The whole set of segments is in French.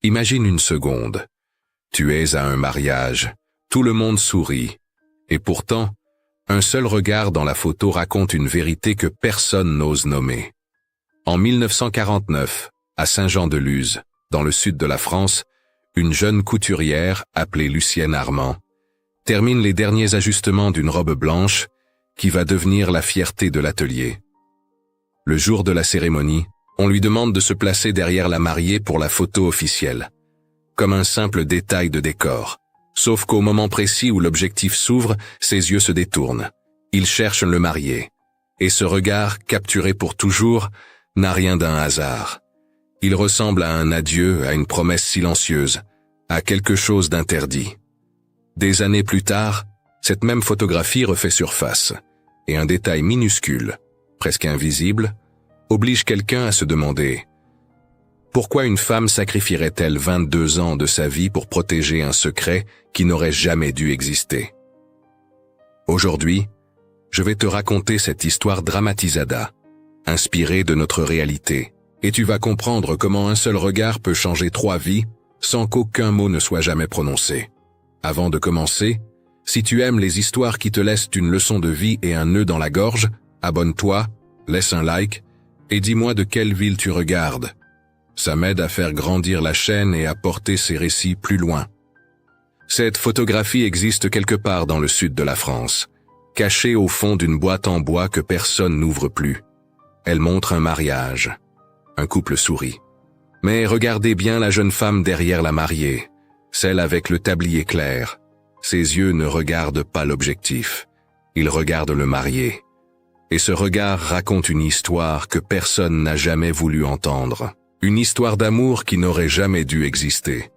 Imagine une seconde. Tu es à un mariage, tout le monde sourit, et pourtant, un seul regard dans la photo raconte une vérité que personne n'ose nommer. En 1949, à Saint-Jean-de-Luz, dans le sud de la France, une jeune couturière, appelée Lucienne Armand, termine les derniers ajustements d'une robe blanche qui va devenir la fierté de l'atelier. Le jour de la cérémonie, on lui demande de se placer derrière la mariée pour la photo officielle, comme un simple détail de décor. Sauf qu'au moment précis où l'objectif s'ouvre, ses yeux se détournent. Il cherche le marié. Et ce regard, capturé pour toujours, n'a rien d'un hasard. Il ressemble à un adieu, à une promesse silencieuse, à quelque chose d'interdit. Des années plus tard, cette même photographie refait surface, et un détail minuscule, presque invisible, oblige quelqu'un à se demander « Pourquoi une femme sacrifierait-elle 22 ans de sa vie pour protéger un secret qui n'aurait jamais dû exister ?» Aujourd'hui, je vais te raconter cette histoire dramatisada, inspirée de notre réalité, et tu vas comprendre comment un seul regard peut changer 3 vies sans qu'aucun mot ne soit jamais prononcé. Avant de commencer, si tu aimes les histoires qui te laissent une leçon de vie et un nœud dans la gorge, abonne-toi, laisse un like, et dis-moi de quelle ville tu regardes. Ça m'aide à faire grandir la chaîne et à porter ces récits plus loin. Cette photographie existe quelque part dans le sud de la France, cachée au fond d'une boîte en bois que personne n'ouvre plus. Elle montre un mariage. Un couple sourit. Mais regardez bien la jeune femme derrière la mariée, celle avec le tablier clair. Ses yeux ne regardent pas l'objectif, ils regardent le marié. Et ce regard raconte une histoire que personne n'a jamais voulu entendre. Une histoire d'amour qui n'aurait jamais dû exister.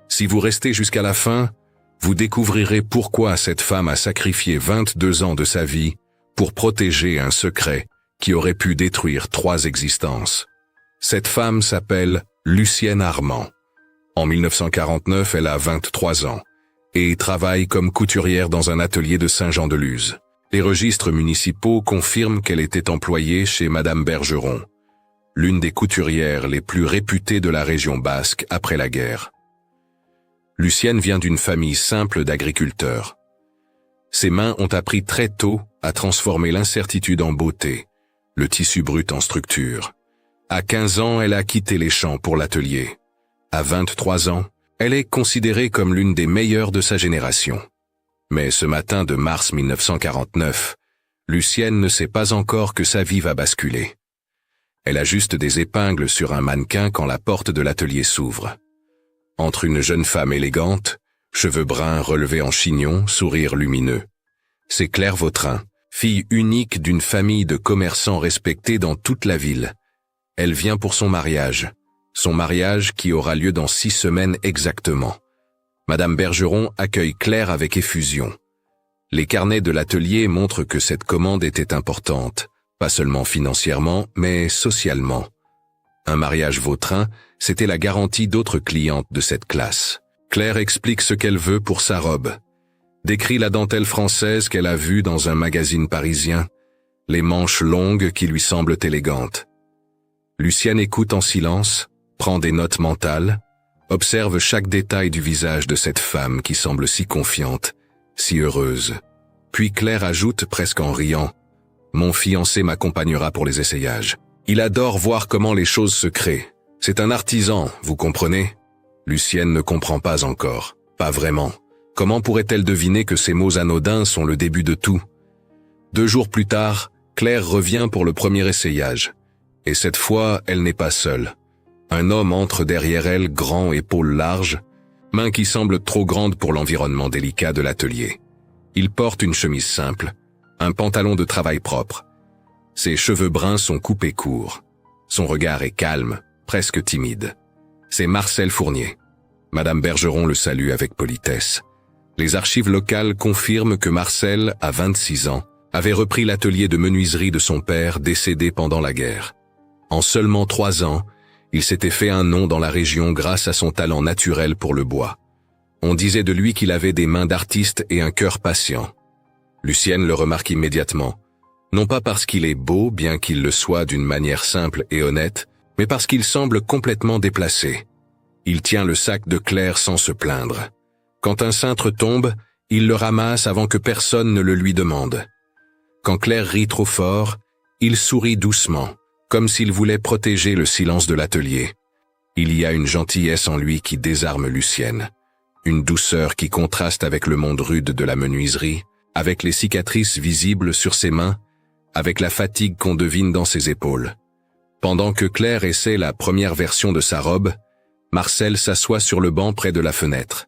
Si vous restez jusqu'à la fin, vous découvrirez pourquoi cette femme a sacrifié 22 ans de sa vie pour protéger un secret qui aurait pu détruire 3 existences. Cette femme s'appelle Lucienne Armand. En 1949, elle a 23 ans et travaille comme couturière dans un atelier de Saint-Jean-de-Luz. Les registres municipaux confirment qu'elle était employée chez Madame Bergeron, l'une des couturières les plus réputées de la région basque après la guerre. Lucienne vient d'une famille simple d'agriculteurs. Ses mains ont appris très tôt à transformer l'incertitude en beauté, le tissu brut en structure. À 15 ans, elle a quitté les champs pour l'atelier. À 23 ans, elle est considérée comme l'une des meilleures de sa génération. Mais ce matin de mars 1949, Lucienne ne sait pas encore que sa vie va basculer. Elle ajuste des épingles sur un mannequin quand la porte de l'atelier s'ouvre. Entre une jeune femme élégante, cheveux bruns relevés en chignon, sourire lumineux. C'est Claire Vautrin, fille unique d'une famille de commerçants respectés dans toute la ville. Elle vient pour son mariage qui aura lieu dans 6 semaines exactement. Madame Bergeron accueille Claire avec effusion. Les carnets de l'atelier montrent que cette commande était importante, pas seulement financièrement, mais socialement. Un mariage Vautrin, c'était la garantie d'autres clientes de cette classe. Claire explique ce qu'elle veut pour sa robe, décrit la dentelle française qu'elle a vue dans un magazine parisien, les manches longues qui lui semblent élégantes. Lucienne écoute en silence, prend des notes mentales, observe chaque détail du visage de cette femme qui semble si confiante, si heureuse. Puis Claire ajoute presque en riant « Mon fiancé m'accompagnera pour les essayages. Il adore voir comment les choses se créent. C'est un artisan, vous comprenez ?» Lucienne ne comprend pas encore, pas vraiment. Comment pourrait-elle deviner que ces mots anodins sont le début de tout? 2 jours plus tard, Claire revient pour le premier essayage. Et cette fois, elle n'est pas seule. Un homme entre derrière elle, grand, épaules larges, mains qui semblent trop grandes pour l'environnement délicat de l'atelier. Il porte une chemise simple, un pantalon de travail propre. Ses cheveux bruns sont coupés courts. Son regard est calme, presque timide. C'est Marcel Fournier. Madame Bergeron le salue avec politesse. Les archives locales confirment que Marcel, à 26 ans, avait repris l'atelier de menuiserie de son père décédé pendant la guerre. En seulement 3 ans, il s'était fait un nom dans la région grâce à son talent naturel pour le bois. On disait de lui qu'il avait des mains d'artiste et un cœur patient. Lucienne le remarque immédiatement, non pas parce qu'il est beau, bien qu'il le soit d'une manière simple et honnête, mais parce qu'il semble complètement déplacé. Il tient le sac de Claire sans se plaindre. Quand un cintre tombe, il le ramasse avant que personne ne le lui demande. Quand Claire rit trop fort, il sourit doucement, comme s'il voulait protéger le silence de l'atelier. Il y a une gentillesse en lui qui désarme Lucienne, une douceur qui contraste avec le monde rude de la menuiserie, avec les cicatrices visibles sur ses mains, avec la fatigue qu'on devine dans ses épaules. Pendant que Claire essaie la première version de sa robe, Marcel s'assoit sur le banc près de la fenêtre.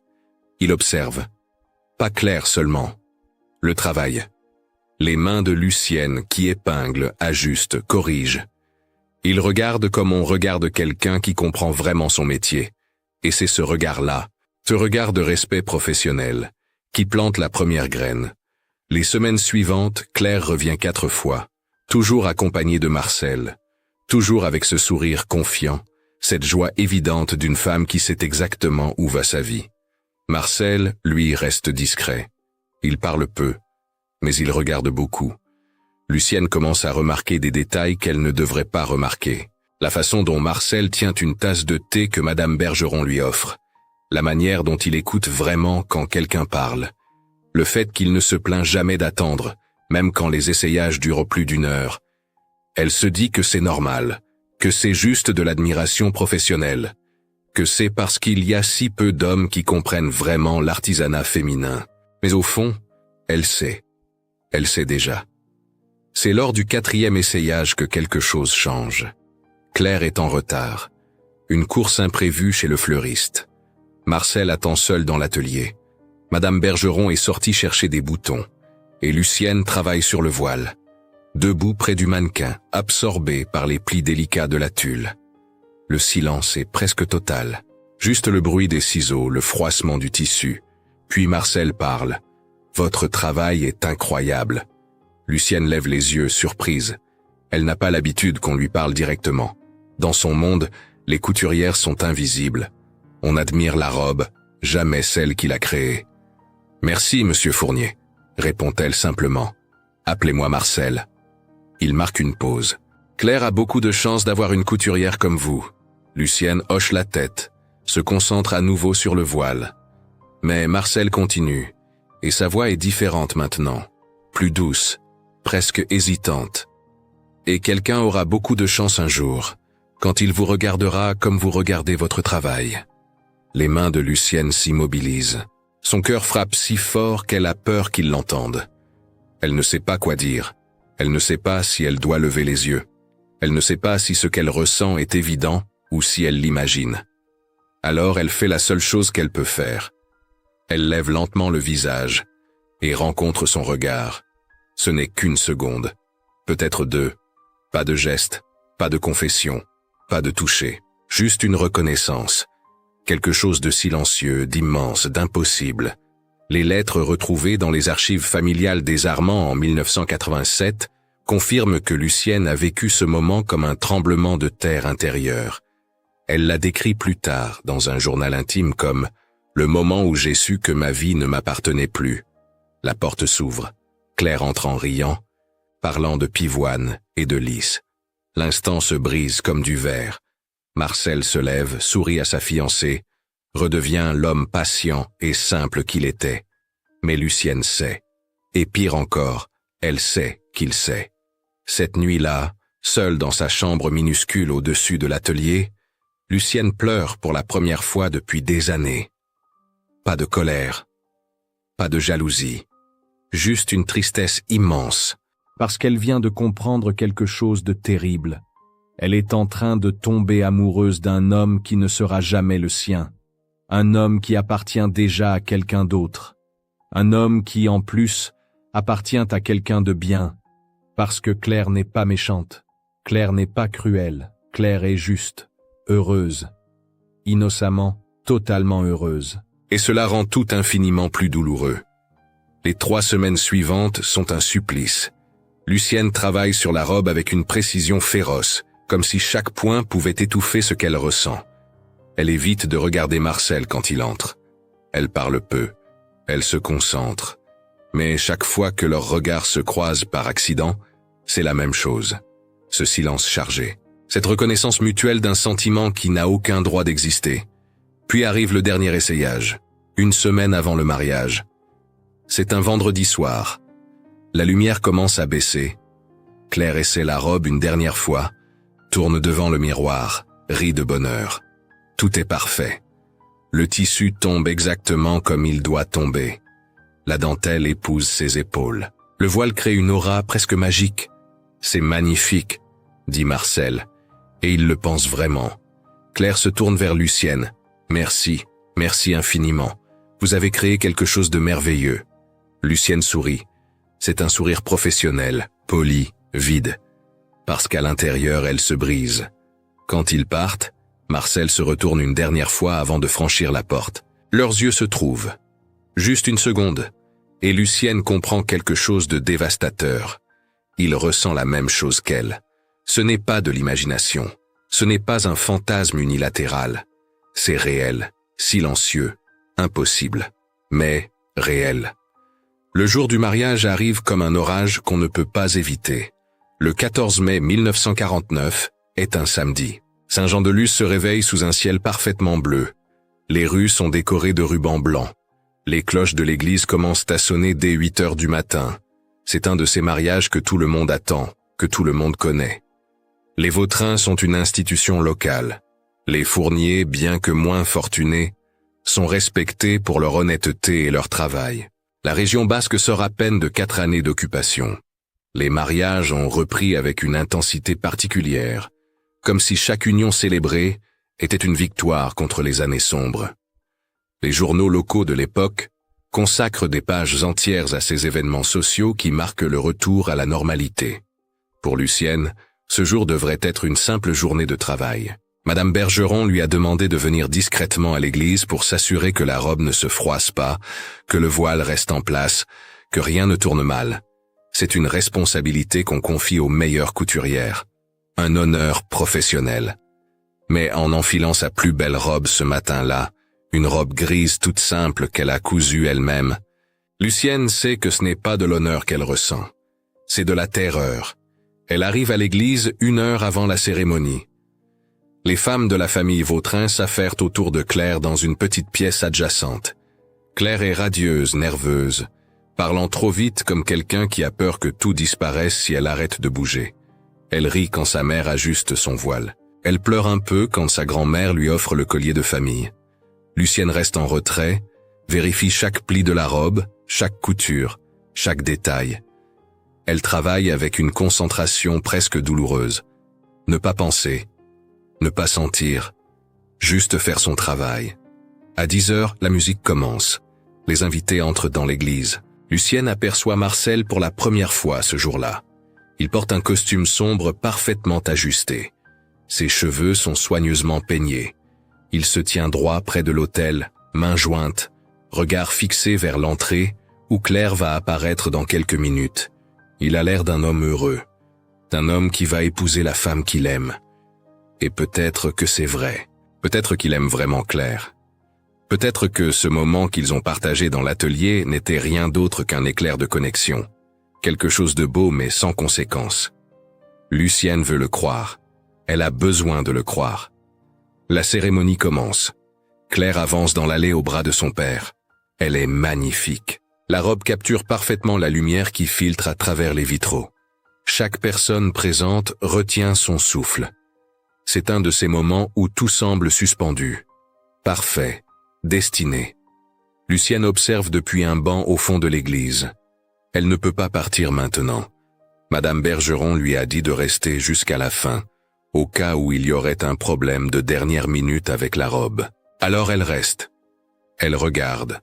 Il observe. Pas Claire seulement. Le travail. Les mains de Lucienne qui épinglent, ajustent, corrigent. Il regarde comme on regarde quelqu'un qui comprend vraiment son métier. Et c'est ce regard-là, ce regard de respect professionnel, qui plante la première graine. Les semaines suivantes, Claire revient 4 fois, toujours accompagnée de Marcel, toujours avec ce sourire confiant, cette joie évidente d'une femme qui sait exactement où va sa vie. Marcel, lui, reste discret. Il parle peu, mais il regarde beaucoup. Lucienne commence à remarquer des détails qu'elle ne devrait pas remarquer. La façon dont Marcel tient une tasse de thé que Madame Bergeron lui offre. La manière dont il écoute vraiment quand quelqu'un parle. Le fait qu'il ne se plaint jamais d'attendre, même quand les essayages durent plus d'1 heure. Elle se dit que c'est normal, que c'est juste de l'admiration professionnelle, que c'est parce qu'il y a si peu d'hommes qui comprennent vraiment l'artisanat féminin. Mais au fond, elle sait. Elle sait déjà. C'est lors du 4e essayage que quelque chose change. Claire est en retard. Une course imprévue chez le fleuriste. Marcel attend seul dans l'atelier. Madame Bergeron est sortie chercher des boutons. Et Lucienne travaille sur le voile. Debout près du mannequin, absorbée par les plis délicats de la tulle. Le silence est presque total. Juste le bruit des ciseaux, le froissement du tissu. Puis Marcel parle. « Votre travail est incroyable. » Lucienne lève les yeux, surprise. Elle n'a pas l'habitude qu'on lui parle directement. Dans son monde, les couturières sont invisibles. On admire la robe, jamais celle qui l'a créée. « Merci, monsieur Fournier », répond-elle simplement. « Appelez-moi Marcel. » Il marque une pause. « Claire a beaucoup de chance d'avoir une couturière comme vous. » Lucienne hoche la tête, se concentre à nouveau sur le voile. Mais Marcel continue, et sa voix est différente maintenant, plus douce, presque hésitante. Et quelqu'un aura beaucoup de chance un jour, quand il vous regardera comme vous regardez votre travail. Les mains de Lucienne s'immobilisent. Son cœur frappe si fort qu'elle a peur qu'il l'entende. Elle ne sait pas quoi dire. Elle ne sait pas si elle doit lever les yeux. Elle ne sait pas si ce qu'elle ressent est évident ou si elle l'imagine. Alors elle fait la seule chose qu'elle peut faire. Elle lève lentement le visage et rencontre son regard. Ce n'est qu'1 seconde, peut-être 2. Pas de geste, pas de confession, pas de toucher, juste une reconnaissance. Quelque chose de silencieux, d'immense, d'impossible. Les lettres retrouvées dans les archives familiales des Armand en 1987 confirment que Lucienne a vécu ce moment comme un tremblement de terre intérieur. Elle l'a décrit plus tard dans un journal intime comme « le moment où j'ai su que ma vie ne m'appartenait plus ». La porte s'ouvre. Claire entre en riant, parlant de pivoine et de lys. L'instant se brise comme du verre. Marcel se lève, sourit à sa fiancée, redevient l'homme patient et simple qu'il était. Mais Lucienne sait. Et pire encore, elle sait qu'il sait. Cette nuit-là, seule dans sa chambre minuscule au-dessus de l'atelier, Lucienne pleure pour la première fois depuis des années. Pas de colère, pas de jalousie, juste une tristesse immense, parce qu'elle vient de comprendre quelque chose de terrible. Elle est en train de tomber amoureuse d'un homme qui ne sera jamais le sien, un homme qui appartient déjà à quelqu'un d'autre, un homme qui, en plus, appartient à quelqu'un de bien, parce que Claire n'est pas méchante, Claire n'est pas cruelle, Claire est juste, heureuse, innocemment, totalement heureuse. Et cela rend tout infiniment plus douloureux. Les 3 semaines suivantes sont un supplice. Lucienne travaille sur la robe avec une précision féroce, comme si chaque point pouvait étouffer ce qu'elle ressent. Elle évite de regarder Marcel quand il entre. Elle parle peu. Elle se concentre. Mais chaque fois que leurs regards se croisent par accident, c'est la même chose. Ce silence chargé. Cette reconnaissance mutuelle d'un sentiment qui n'a aucun droit d'exister. Puis arrive le dernier essayage, une semaine avant le mariage. C'est un vendredi soir. La lumière commence à baisser. Claire essaie la robe une dernière fois, tourne devant le miroir, rit de bonheur. Tout est parfait. Le tissu tombe exactement comme il doit tomber. La dentelle épouse ses épaules. Le voile crée une aura presque magique. C'est magnifique, dit Marcel, et il le pense vraiment. Claire se tourne vers Lucienne. Merci, merci infiniment. Vous avez créé quelque chose de merveilleux. Lucienne sourit. C'est un sourire professionnel, poli, vide. Parce qu'à l'intérieur, elle se brise. Quand ils partent, Marcel se retourne une dernière fois avant de franchir la porte. Leurs yeux se trouvent. Juste une seconde. Et Lucienne comprend quelque chose de dévastateur. Il ressent la même chose qu'elle. Ce n'est pas de l'imagination. Ce n'est pas un fantasme unilatéral. C'est réel, silencieux, impossible, mais réel. Le jour du mariage arrive comme un orage qu'on ne peut pas éviter. Le 14 mai 1949 est un samedi. Saint-Jean-de-Luz se réveille sous un ciel parfaitement bleu. Les rues sont décorées de rubans blancs. Les cloches de l'église commencent à sonner dès 8 heures du matin. C'est un de ces mariages que tout le monde attend, que tout le monde connaît. Les Vautrins sont une institution locale. Les Fournier, bien que moins fortunés, sont respectés pour leur honnêteté et leur travail. La région basque sort à peine de 4 années d'occupation. Les mariages ont repris avec une intensité particulière, comme si chaque union célébrée était une victoire contre les années sombres. Les journaux locaux de l'époque consacrent des pages entières à ces événements sociaux qui marquent le retour à la normalité. Pour Lucienne, ce jour devrait être une simple journée de travail. Madame Bergeron lui a demandé de venir discrètement à l'église pour s'assurer que la robe ne se froisse pas, que le voile reste en place, que rien ne tourne mal. C'est une responsabilité qu'on confie aux meilleures couturières. Un honneur professionnel. Mais en enfilant sa plus belle robe ce matin-là, une robe grise toute simple qu'elle a cousue elle-même, Lucienne sait que ce n'est pas de l'honneur qu'elle ressent. C'est de la terreur. Elle arrive à l'église 1 heure avant la cérémonie. Les femmes de la famille Vautrin s'affairent autour de Claire dans une petite pièce adjacente. Claire est radieuse, nerveuse, parlant trop vite comme quelqu'un qui a peur que tout disparaisse si elle arrête de bouger. Elle rit quand sa mère ajuste son voile. Elle pleure un peu quand sa grand-mère lui offre le collier de famille. Lucienne reste en retrait, vérifie chaque pli de la robe, chaque couture, chaque détail. Elle travaille avec une concentration presque douloureuse. Ne pas penser, ne pas sentir, juste faire son travail. À 10 heures, la musique commence. Les invités entrent dans l'église. Lucienne aperçoit Marcel pour la première fois ce jour-là. Il porte un costume sombre parfaitement ajusté. Ses cheveux sont soigneusement peignés. Il se tient droit près de l'autel, mains jointes, regard fixé vers l'entrée, où Claire va apparaître dans quelques minutes. Il a l'air d'un homme heureux, d'un homme qui va épouser la femme qu'il aime. Et peut-être que c'est vrai. Peut-être qu'il aime vraiment Claire. Peut-être que ce moment qu'ils ont partagé dans l'atelier n'était rien d'autre qu'un éclair de connexion. Quelque chose de beau mais sans conséquence. Lucienne veut le croire. Elle a besoin de le croire. La cérémonie commence. Claire avance dans l'allée au bras de son père. Elle est magnifique. La robe capture parfaitement la lumière qui filtre à travers les vitraux. Chaque personne présente retient son souffle. C'est un de ces moments où tout semble suspendu. Parfait. Destiné. Lucienne observe depuis un banc au fond de l'église. Elle ne peut pas partir maintenant. Madame Bergeron lui a dit de rester jusqu'à la fin, au cas où il y aurait un problème de dernière minute avec la robe. Alors elle reste. Elle regarde.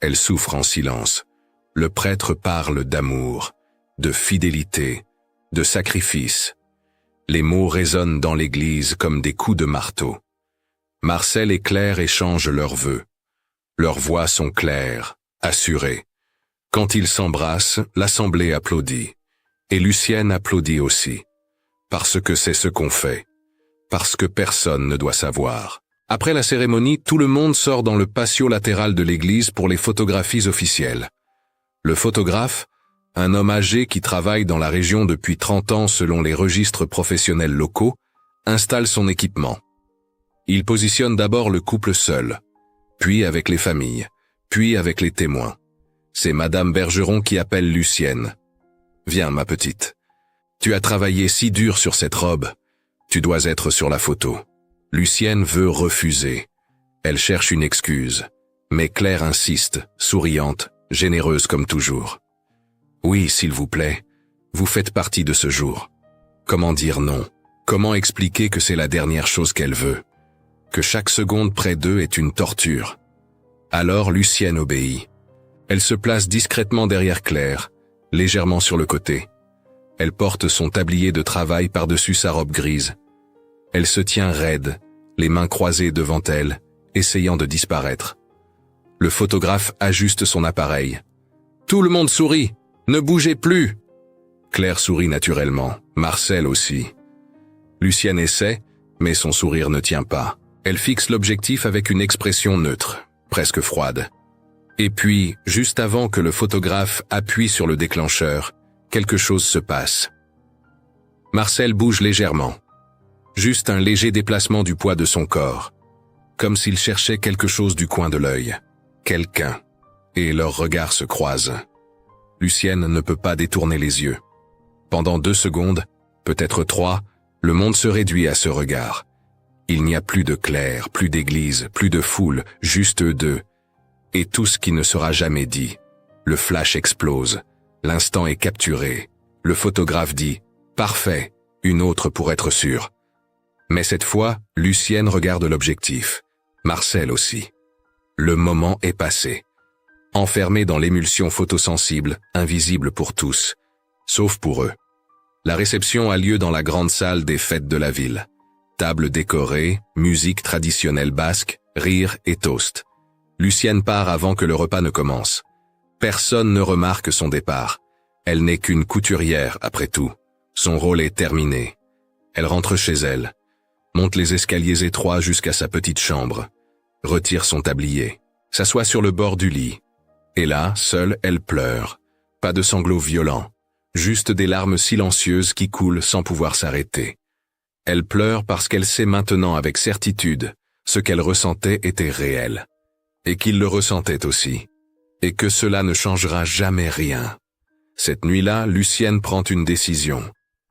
Elle souffre en silence. Le prêtre parle d'amour, de fidélité, de sacrifice. Les mots résonnent dans l'église comme des coups de marteau. Marcel et Claire échangent leurs vœux. Leurs voix sont claires, assurées. Quand ils s'embrassent, l'assemblée applaudit. Et Lucienne applaudit aussi. Parce que c'est ce qu'on fait. Parce que personne ne doit savoir. Après la cérémonie, tout le monde sort dans le patio latéral de l'église pour les photographies officielles. Le photographe, un homme âgé qui travaille dans la région depuis 30 ans selon les registres professionnels locaux, installe son équipement. Il positionne d'abord le couple seul, puis avec les familles, puis avec les témoins. C'est Madame Bergeron qui appelle Lucienne. « Viens, ma petite. Tu as travaillé si dur sur cette robe. Tu dois être sur la photo. » Lucienne veut refuser. Elle cherche une excuse. Mais Claire insiste, souriante, généreuse comme toujours. « Oui, s'il vous plaît, vous faites partie de ce jour. » Comment dire non? Comment expliquer que c'est la dernière chose qu'elle veut? Que chaque seconde près d'eux est une torture? Alors Lucienne obéit. Elle se place discrètement derrière Claire, légèrement sur le côté. Elle porte son tablier de travail par-dessus sa robe grise. Elle se tient raide, les mains croisées devant elle, essayant de disparaître. Le photographe ajuste son appareil. « Tout le monde sourit, ne bougez plus !» Claire sourit naturellement, Marcel aussi. Lucienne essaie, mais son sourire ne tient pas. Elle fixe l'objectif avec une expression neutre, presque froide. Et puis, juste avant que le photographe appuie sur le déclencheur, quelque chose se passe. Marcel bouge légèrement. Juste un léger déplacement du poids de son corps. Comme s'il cherchait quelque chose du coin de l'œil. Quelqu'un. Et leurs regards se croisent. Lucienne ne peut pas détourner les yeux. Pendant 2 secondes, peut-être 3, le monde se réduit à ce regard. Il n'y a plus de Claire, plus d'église, plus de foule, juste eux deux. Et tout ce qui ne sera jamais dit. Le flash explose. L'instant est capturé. Le photographe dit « Parfait », une autre pour être sûre. Mais cette fois, Lucienne regarde l'objectif. Marcel aussi. Le moment est passé. Enfermé dans l'émulsion photosensible, invisible pour tous, sauf pour eux. La réception a lieu dans la grande salle des fêtes de la ville. Table décorée, musique traditionnelle basque, rire et toast. Lucienne part avant que le repas ne commence. Personne ne remarque son départ. Elle n'est qu'une couturière, après tout. Son rôle est terminé. Elle rentre chez elle, monte les escaliers étroits jusqu'à sa petite chambre, retire son tablier, s'assoit sur le bord du lit. Et là, seule, elle pleure. Pas de sanglots violents, juste des larmes silencieuses qui coulent sans pouvoir s'arrêter. Elle pleure parce qu'elle sait maintenant avec certitude ce qu'elle ressentait était réel. Et qu'il le ressentait aussi. Et que cela ne changera jamais rien. Cette nuit-là, Lucienne prend une décision.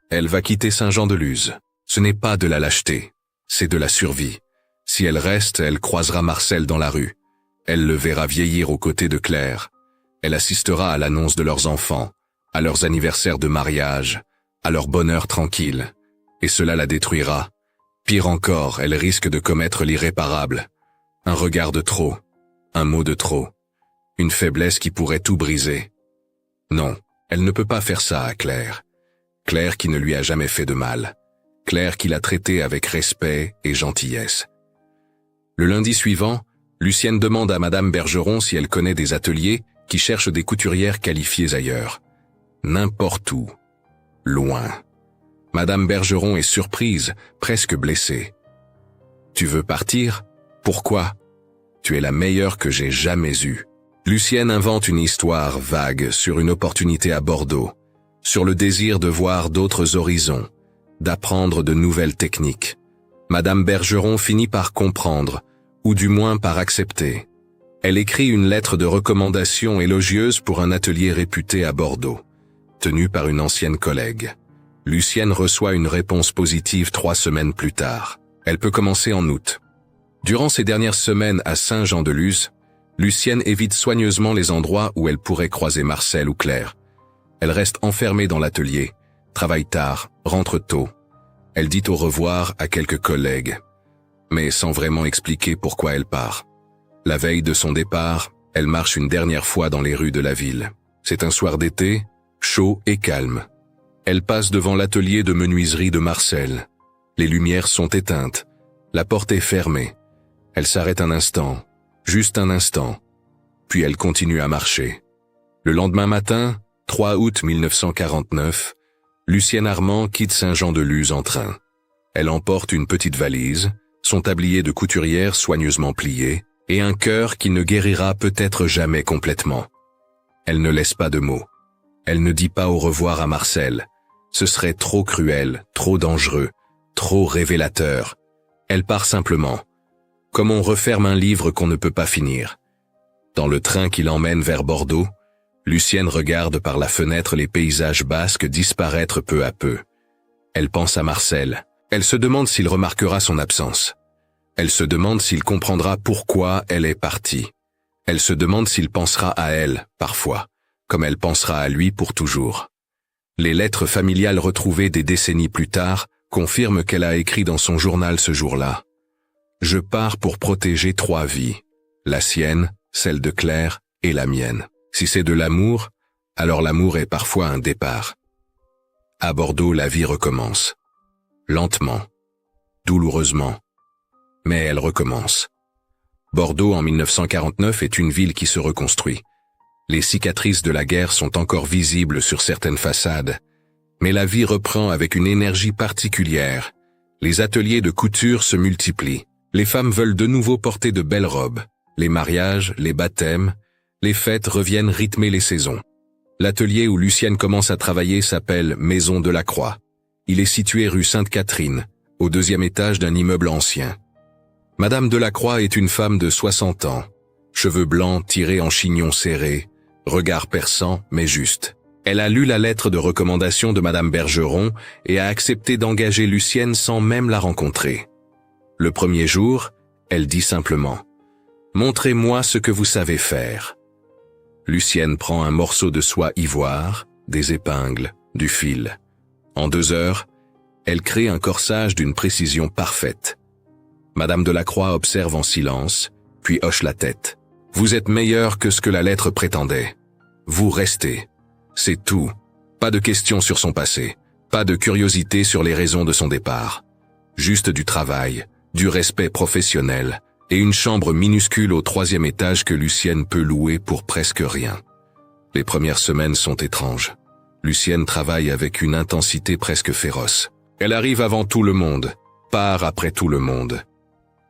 Elle va quitter Saint-Jean-de-Luz. Ce n'est pas de la lâcheté, c'est de la survie. Si elle reste, elle croisera Marcel dans la rue. Elle le verra vieillir aux côtés de Claire. Elle assistera à l'annonce de leurs enfants, à leurs anniversaires de mariage, à leur bonheur tranquille. Et cela la détruira. Pire encore, elle risque de commettre l'irréparable. Un regard de trop. Un mot de trop. Une faiblesse qui pourrait tout briser. Non, elle ne peut pas faire ça à Claire. Claire qui ne lui a jamais fait de mal. Claire qui l'a traitée avec respect et gentillesse. Le lundi suivant, Lucienne demande à Madame Bergeron si elle connaît des ateliers qui cherchent des couturières qualifiées ailleurs. N'importe où. Loin. Madame Bergeron est surprise, presque blessée. « Tu veux partir? Pourquoi? Tu es la meilleure que j'ai jamais eue. » Lucienne invente une histoire vague sur une opportunité à Bordeaux, sur le désir de voir d'autres horizons, d'apprendre de nouvelles techniques. Madame Bergeron finit par comprendre, ou du moins par accepter. Elle écrit une lettre de recommandation élogieuse pour un atelier réputé à Bordeaux, tenu par une ancienne collègue. Lucienne reçoit une réponse positive 3 semaines plus tard. Elle peut commencer en août. Durant ces dernières semaines à Saint-Jean-de-Luz, Lucienne évite soigneusement les endroits où elle pourrait croiser Marcel ou Claire. Elle reste enfermée dans l'atelier, travaille tard, rentre tôt. Elle dit au revoir à quelques collègues, mais sans vraiment expliquer pourquoi elle part. La veille de son départ, elle marche une dernière fois dans les rues de la ville. C'est un soir d'été, chaud et calme. Elle passe devant l'atelier de menuiserie de Marcel. Les lumières sont éteintes. La porte est fermée. Elle s'arrête un instant, juste un instant. Puis elle continue à marcher. Le lendemain matin, 3 août 1949, Lucienne Armand quitte Saint-Jean-de-Luz en train. Elle emporte une petite valise, son tablier de couturière soigneusement plié, et un cœur qui ne guérira peut-être jamais complètement. Elle ne laisse pas de mots. Elle ne dit pas au revoir à Marcel. Ce serait trop cruel, trop dangereux, trop révélateur. Elle part simplement. comme on referme un livre qu'on ne peut pas finir. Dans le train qui l'emmène vers Bordeaux, Lucienne regarde par la fenêtre les paysages basques disparaître peu à peu. Elle pense à Marcel. Elle se demande s'il remarquera son absence. Elle se demande s'il comprendra pourquoi elle est partie. Elle se demande s'il pensera à elle, parfois, comme elle pensera à lui pour toujours. Les lettres familiales retrouvées des décennies plus tard confirment qu'elle a écrit dans son journal ce jour-là. « Je pars pour protéger 3 vies, la sienne, celle de Claire et la mienne. Si c'est de l'amour, alors l'amour est parfois un départ. » À Bordeaux, la vie recommence. Lentement, douloureusement, mais elle recommence. Bordeaux en 1949 est une ville qui se reconstruit. Les cicatrices de la guerre sont encore visibles sur certaines façades, mais la vie reprend avec une énergie particulière. Les ateliers de couture se multiplient. Les femmes veulent de nouveau porter de belles robes. Les mariages, les baptêmes, les fêtes reviennent rythmer les saisons. L'atelier où Lucienne commence à travailler s'appelle Maison de la Croix. Il est situé rue Sainte-Catherine, au 2e étage d'un immeuble ancien. Madame Delacroix est une femme de 60 ans, cheveux blancs tirés en chignon serré, regard perçant mais juste. Elle a lu la lettre de recommandation de Madame Bergeron et a accepté d'engager Lucienne sans même la rencontrer. Le premier jour, elle dit simplement « Montrez-moi ce que vous savez faire ». Lucienne prend un morceau de soie ivoire, des épingles, du fil. En 2 heures, elle crée un corsage d'une précision parfaite. Madame Delacroix observe en silence, puis hoche la tête. « Vous êtes meilleur que ce que la lettre prétendait. Vous restez. C'est tout. Pas de questions sur son passé. Pas de curiosité sur les raisons de son départ. Juste du travail, du respect professionnel et une chambre minuscule au 3e étage que Lucienne peut louer pour presque rien. » Les premières semaines sont étranges. Lucienne travaille avec une intensité presque féroce. Elle arrive avant tout le monde, part après tout le monde.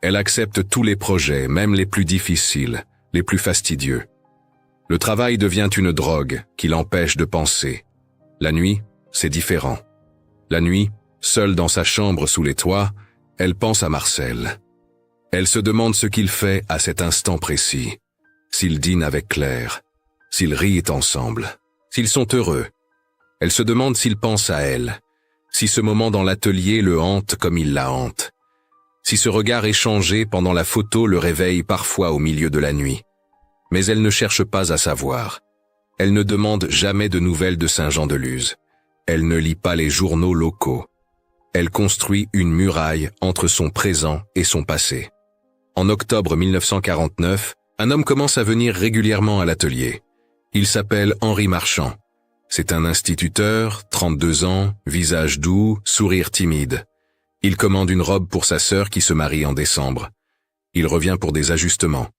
Elle accepte tous les projets, même les plus difficiles, les plus fastidieux. Le travail devient une drogue qui l'empêche de penser. La nuit, c'est différent. La nuit, seule dans sa chambre sous les toits, elle pense à Marcel. Elle se demande ce qu'il fait à cet instant précis. S'ils dînent avec Claire, s'ils rient ensemble, s'ils sont heureux. Elle se demande s'il pense à elle, si ce moment dans l'atelier le hante comme il la hante, si ce regard échangé pendant la photo le réveille parfois au milieu de la nuit. Mais elle ne cherche pas à savoir. Elle ne demande jamais de nouvelles de Saint-Jean-de-Luz. Elle ne lit pas les journaux locaux. Elle construit une muraille entre son présent et son passé. En octobre 1949, un homme commence à venir régulièrement à l'atelier. Il s'appelle Henri Marchand. C'est un instituteur, 32 ans, visage doux, sourire timide. Il commande une robe pour sa sœur qui se marie en décembre. Il revient pour des ajustements,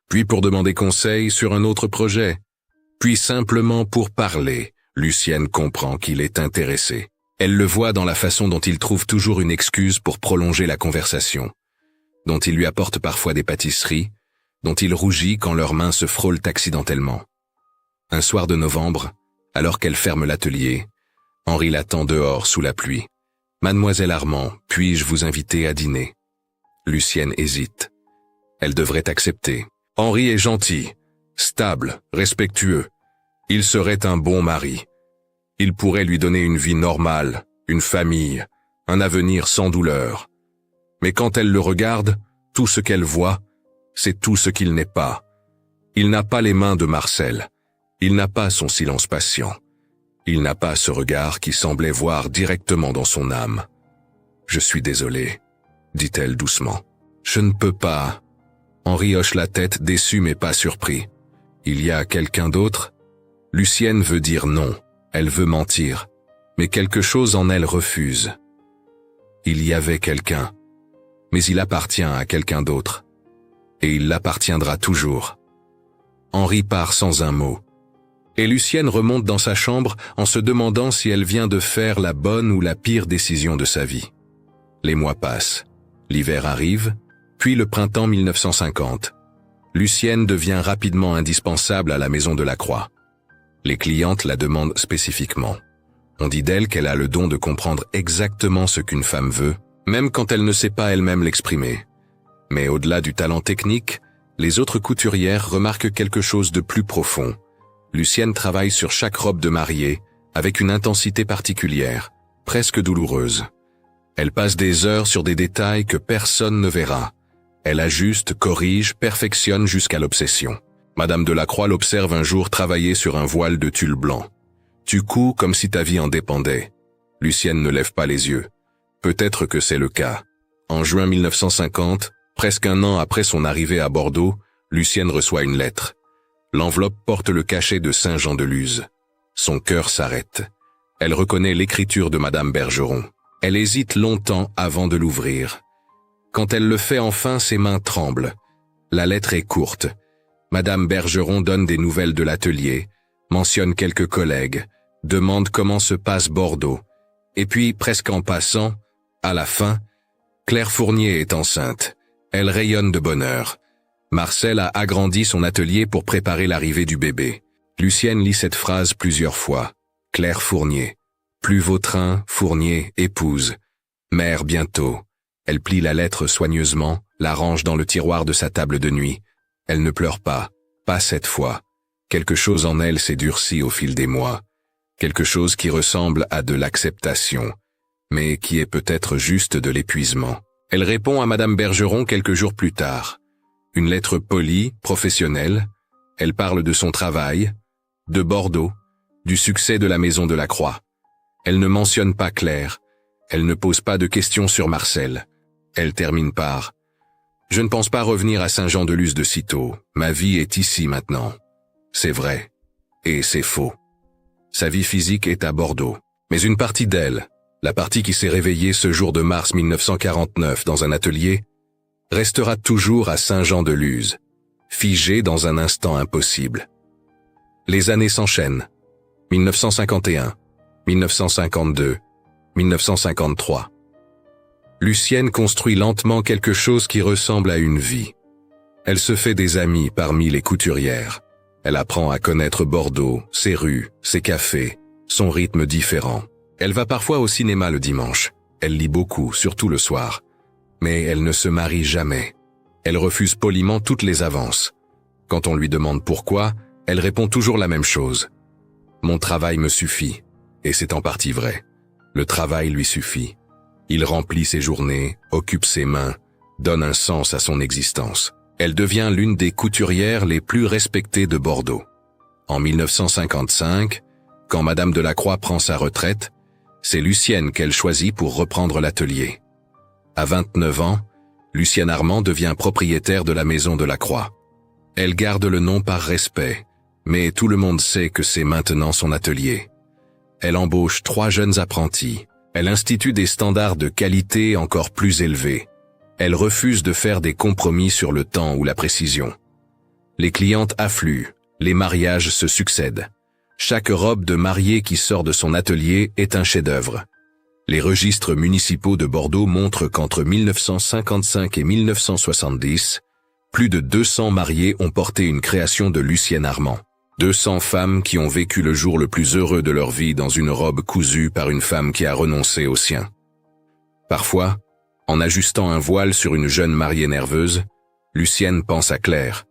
puis pour demander conseil sur un autre projet, puis simplement pour parler. Lucienne comprend qu'il est intéressé. Elle le voit dans la façon dont il trouve toujours une excuse pour prolonger la conversation, dont il lui apporte parfois des pâtisseries, dont il rougit quand leurs mains se frôlent accidentellement. Un soir de novembre, alors qu'elle ferme l'atelier, Henri l'attend dehors sous la pluie. « Mademoiselle Armand, puis-je vous inviter à dîner ?» Lucienne hésite. Elle devrait accepter. Henri est gentil, stable, respectueux. Il serait un bon mari. Il pourrait lui donner une vie normale, une famille, un avenir sans douleur. Mais quand elle le regarde, tout ce qu'elle voit, c'est tout ce qu'il n'est pas. Il n'a pas les mains de Marcel. Il n'a pas son silence patient. Il n'a pas ce regard qui semblait voir directement dans son âme. « Je suis désolée, » dit-elle doucement. « Je ne peux pas. » Henri hoche la tête, déçu mais pas surpris. « Il y a quelqu'un d'autre ?» Lucienne veut dire non. Elle veut mentir. Mais quelque chose en elle refuse. Il y avait quelqu'un. Mais il appartient à quelqu'un d'autre. Et il l'appartiendra toujours. Henri part sans un mot. Et Lucienne remonte dans sa chambre en se demandant si elle vient de faire la bonne ou la pire décision de sa vie. Les mois passent. L'hiver arrive, puis le printemps 1950. Lucienne devient rapidement indispensable à la Maison de la Croix. Les clientes la demandent spécifiquement. On dit d'elle qu'elle a le don de comprendre exactement ce qu'une femme veut, même quand elle ne sait pas elle-même l'exprimer. Mais au-delà du talent technique, les autres couturières remarquent quelque chose de plus profond. Lucienne travaille sur chaque robe de mariée avec une intensité particulière, presque douloureuse. Elle passe des heures sur des détails que personne ne verra. Elle ajuste, corrige, perfectionne jusqu'à l'obsession. Madame Delacroix l'observe un jour travailler sur un voile de tulle blanc. « Tu couds comme si ta vie en dépendait. » Lucienne ne lève pas les yeux. Peut-être que c'est le cas. En juin 1950, presque un an après son arrivée à Bordeaux, Lucienne reçoit une lettre. L'enveloppe porte le cachet de Saint-Jean-de-Luz. Son cœur s'arrête. Elle reconnaît l'écriture de Madame Bergeron. Elle hésite longtemps avant de l'ouvrir. Quand elle le fait enfin, ses mains tremblent. La lettre est courte. Madame Bergeron donne des nouvelles de l'atelier, mentionne quelques collègues, demande comment se passe Bordeaux. Et puis, presque en passant, à la fin, Claire Fournier est enceinte. Elle rayonne de bonheur. Marcel a agrandi son atelier pour préparer l'arrivée du bébé. Lucienne lit cette phrase plusieurs fois. Claire Fournier. Plus Vautrin, Fournier, épouse. Mère bientôt. Elle plie la lettre soigneusement, la range dans le tiroir de sa table de nuit. Elle ne pleure pas cette fois. Quelque chose en elle s'est durci au fil des mois. Quelque chose qui ressemble à de l'acceptation, mais qui est peut-être juste de l'épuisement. Elle répond à Madame Bergeron quelques jours plus tard. Une lettre polie, professionnelle. Elle parle de son travail, de Bordeaux, du succès de la Maison Delacroix. Elle ne mentionne pas Claire. Elle ne pose pas de questions sur Marcel. Elle termine par « Je ne pense pas revenir à Saint-Jean-de-Luz de sitôt. Ma vie est ici maintenant. » C'est vrai. Et c'est faux. Sa vie physique est à Bordeaux. Mais une partie d'elle, la partie qui s'est réveillée ce jour de mars 1949 dans un atelier, restera toujours à Saint-Jean-de-Luz, figée dans un instant impossible. Les années s'enchaînent. 1951, 1952, 1953. Lucienne construit lentement quelque chose qui ressemble à une vie. Elle se fait des amis parmi les couturières. Elle apprend à connaître Bordeaux, ses rues, ses cafés, son rythme différent. Elle va parfois au cinéma le dimanche. Elle lit beaucoup, surtout le soir. Mais elle ne se marie jamais. Elle refuse poliment toutes les avances. Quand on lui demande pourquoi, elle répond toujours la même chose. « Mon travail me suffit. » Et c'est en partie vrai. Le travail lui suffit. Il remplit ses journées, occupe ses mains, donne un sens à son existence. Elle devient l'une des couturières les plus respectées de Bordeaux. En 1955, quand Madame Delacroix prend sa retraite, c'est Lucienne qu'elle choisit pour reprendre l'atelier. À 29 ans, Lucienne Armand devient propriétaire de la Maison Delacroix. Elle garde le nom par respect, mais tout le monde sait que c'est maintenant son atelier. Elle embauche 3 jeunes apprentis. Elle institue des standards de qualité encore plus élevés. Elle refuse de faire des compromis sur le temps ou la précision. Les clientes affluent, les mariages se succèdent. Chaque robe de mariée qui sort de son atelier est un chef-d'œuvre. Les registres municipaux de Bordeaux montrent qu'entre 1955 et 1970, plus de 200 mariés ont porté une création de Lucienne Armand. 200 femmes qui ont vécu le jour le plus heureux de leur vie dans une robe cousue par une femme qui a renoncé au sien. Parfois, en ajustant un voile sur une jeune mariée nerveuse, Lucienne pense à Claire.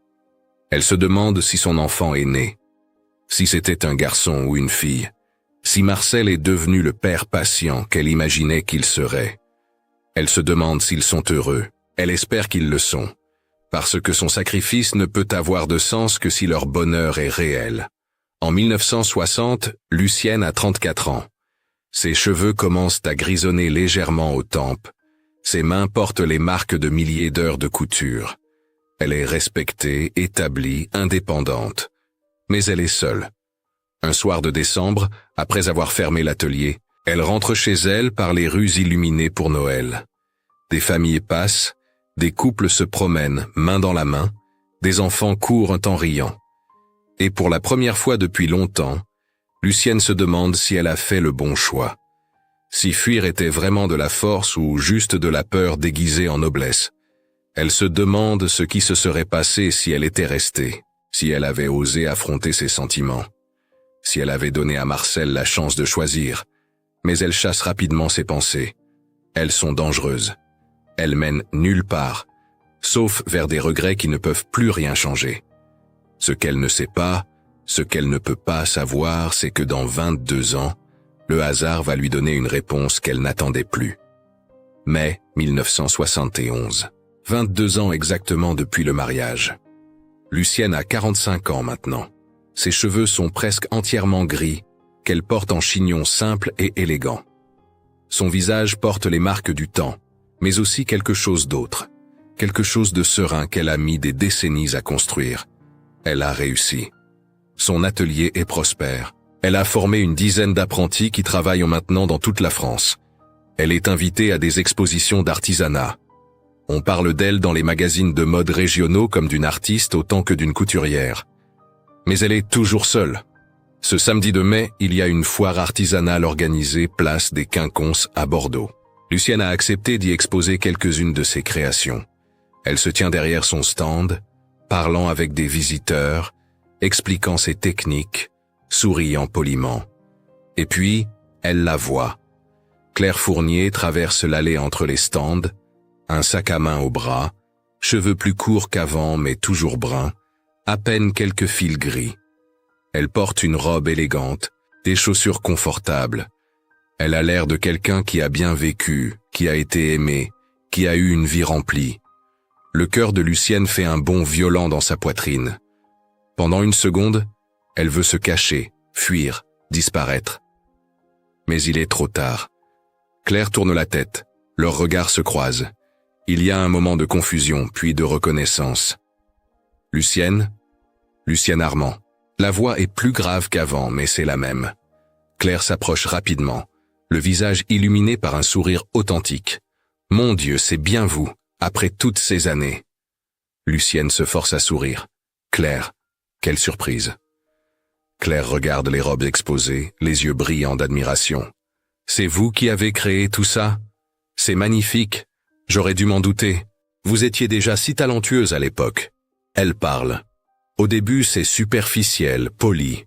Elle se demande si son enfant est né, si c'était un garçon ou une fille, si Marcel est devenu le père patient qu'elle imaginait qu'il serait. Elle se demande s'ils sont heureux. Elle espère qu'ils le sont, parce que son sacrifice ne peut avoir de sens que si leur bonheur est réel. En 1960, Lucienne a 34 ans. Ses cheveux commencent à grisonner légèrement aux tempes. Ses mains portent les marques de milliers d'heures de couture. Elle est respectée, établie, indépendante. Mais elle est seule. Un soir de décembre, après avoir fermé l'atelier, elle rentre chez elle par les rues illuminées pour Noël. Des familles passent, des couples se promènent, main dans la main, des enfants courent en riant. Et pour la première fois depuis longtemps, Lucienne se demande si elle a fait le bon choix. Si fuir était vraiment de la force ou juste de la peur déguisée en noblesse. Elle se demande ce qui se serait passé si elle était restée, si elle avait osé affronter ses sentiments, si elle avait donné à Marcel la chance de choisir. Mais elle chasse rapidement ses pensées. Elles sont dangereuses. Elles mènent nulle part. sauf vers des regrets qui ne peuvent plus rien changer. Ce qu'elle ne sait pas, ce qu'elle ne peut pas savoir, c'est que dans 22 ans, le hasard va lui donner une réponse qu'elle n'attendait plus. Mai 1971. 22 ans exactement depuis le mariage. Lucienne a 45 ans maintenant. Ses cheveux sont presque entièrement gris, qu'elle porte en chignon simple et élégant. Son visage porte les marques du temps, mais aussi quelque chose d'autre, quelque chose de serein qu'elle a mis des décennies à construire. Elle a réussi. Son atelier est prospère. Elle a formé une dizaine d'apprentis qui travaillent maintenant dans toute la France. Elle est invitée à des expositions d'artisanat. On parle d'elle dans les magazines de mode régionaux comme d'une artiste autant que d'une couturière. Mais elle est toujours seule. Ce samedi de mai, il y a une foire artisanale organisée place des Quinconces à Bordeaux. Lucienne a accepté d'y exposer quelques-unes de ses créations. Elle se tient derrière son stand, parlant avec des visiteurs, expliquant ses techniques, souriant poliment. Et puis, elle la voit. Claire Fournier traverse l'allée entre les stands, un sac à main au bras, cheveux plus courts qu'avant mais toujours bruns, à peine quelques fils gris. Elle porte une robe élégante, des chaussures confortables. Elle a l'air de quelqu'un qui a bien vécu, qui a été aimé, qui a eu une vie remplie. Le cœur de Lucienne fait un bond violent dans sa poitrine. Pendant une seconde, elle veut se cacher, fuir, disparaître. Mais il est trop tard. Claire tourne la tête, leurs regards se croisent. Il y a un moment de confusion, puis de reconnaissance. Lucienne Armand. La voix est plus grave qu'avant, mais c'est la même. Claire s'approche rapidement, le visage illuminé par un sourire authentique. Mon Dieu, c'est bien vous, après toutes ces années. Lucienne se force à sourire. Claire, quelle surprise. Claire regarde les robes exposées, les yeux brillants d'admiration. C'est vous qui avez créé tout ça? C'est magnifique. J'aurais dû m'en douter. Vous étiez déjà si talentueuse à l'époque. Elle parle. Au début, c'est superficiel, poli.